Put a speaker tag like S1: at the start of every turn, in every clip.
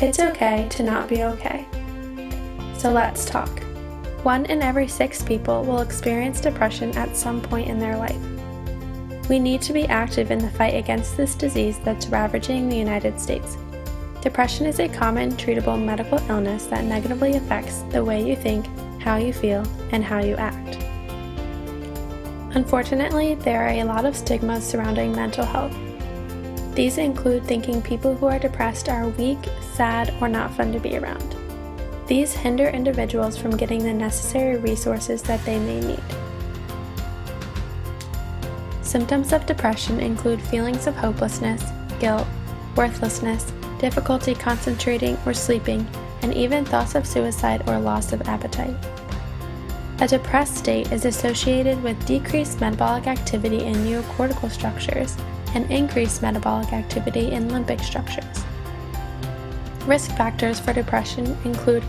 S1: It's okay to not be okay. So let's talk. 1 in every 6 people will experience depression at some point in their life. We need to be active in the fight against this disease that's ravaging the United States. Depression is a common, treatable medical illness that negatively affects the way you think, how you feel, and how you act. Unfortunately, there are a lot of stigmas surrounding mental health. These include thinking people who are depressed are weak, sad, or not fun to be around. These hinder individuals from getting the necessary resources that they may need. Symptoms of depression include feelings of hopelessness, guilt, worthlessness, difficulty concentrating or sleeping, and even thoughts of suicide or loss of appetite. A depressed state is associated with decreased metabolic activity in neocortical structures and increased metabolic activity in limbic structures. Risk factors for depression include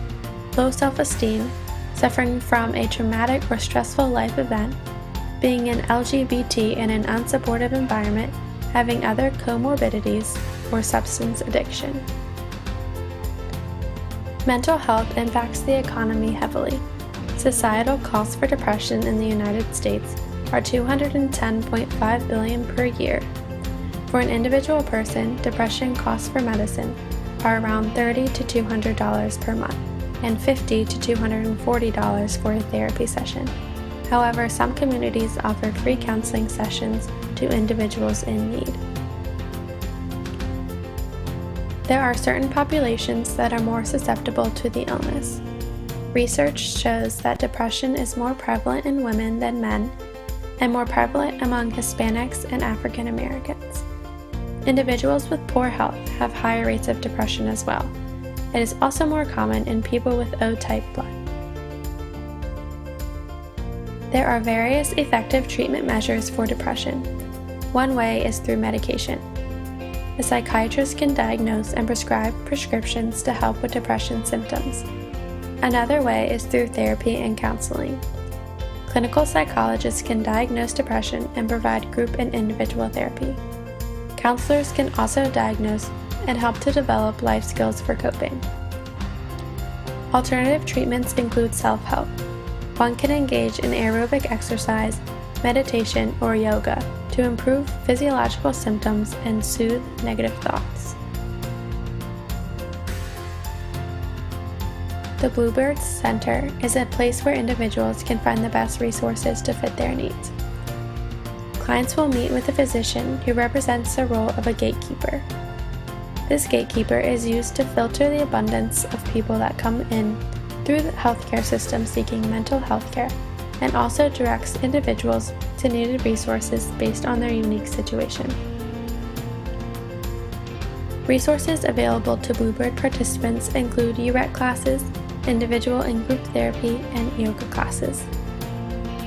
S1: low self-esteem, suffering from a traumatic or stressful life event, being an LGBT in an unsupportive environment, having other comorbidities, or substance addiction. Mental health impacts the economy heavily. Societal costs for depression in the United States are $210.5 billion per year. For an individual person, depression costs for medicine are around $30 to $200 per month and $50 to $240 for a therapy session. However, some communities offer free counseling sessions to individuals in need. There are certain populations that are more susceptible to the illness. Research shows that depression is more prevalent in women than men and more prevalent among Hispanics and African Americans. Individuals with poor health have higher rates of depression as well. It is also more common in people with O-type blood. There are various effective treatment measures for depression. One way is through medication. A psychiatrist can diagnose and prescribe prescriptions to help with depression symptoms. Another way is through therapy and counseling. Clinical psychologists can diagnose depression and provide group and individual therapy. Counselors can also diagnose and help to develop life skills for coping. Alternative treatments include self-help. One can engage in aerobic exercise, meditation, or yoga to improve physiological symptoms and soothe negative thoughts. The Bluebird Center is a place where individuals can find the best resources to fit their needs. Clients will meet with a physician who represents the role of a gatekeeper. This gatekeeper is used to filter the abundance of people that come in through the healthcare system seeking mental health care, and also directs individuals to needed resources based on their unique situation. Resources available to Bluebird participants include URET classes, individual and group therapy, and yoga classes.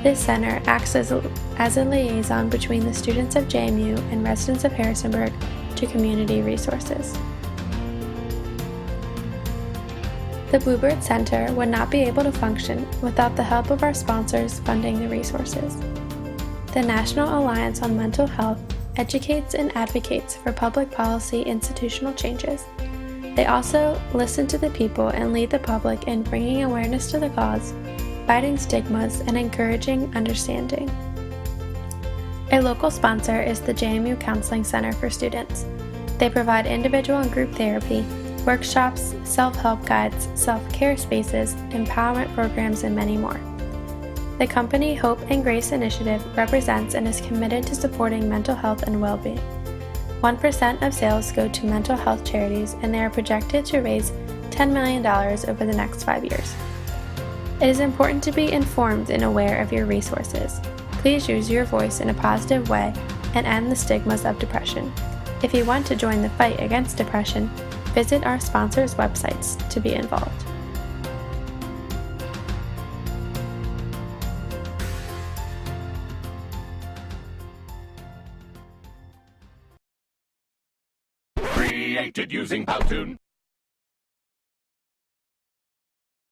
S1: This center acts as a liaison between the students of JMU and residents of Harrisonburg to community resources. The Bluebird Center would not be able to function without the help of our sponsors funding the resources. The National Alliance on Mental Health educates and advocates for public policy institutional changes. They also listen to the people and lead the public in bringing awareness to the cause, fighting stigmas, and encouraging understanding. A local sponsor is the JMU Counseling Center for Students. They provide individual and group therapy, workshops, self-help guides, self-care spaces, empowerment programs, and many more. The company Hope and Grace Initiative represents and is committed to supporting mental health and well-being. 1% of sales go to mental health charities, and they are projected to raise $10 million over the next 5 years. It is important to be informed and aware of your resources. Please use your voice in a positive way and end the stigmas of depression. If you want to join the fight against depression, visit our sponsors' websites to be involved.
S2: Created using Powtoon.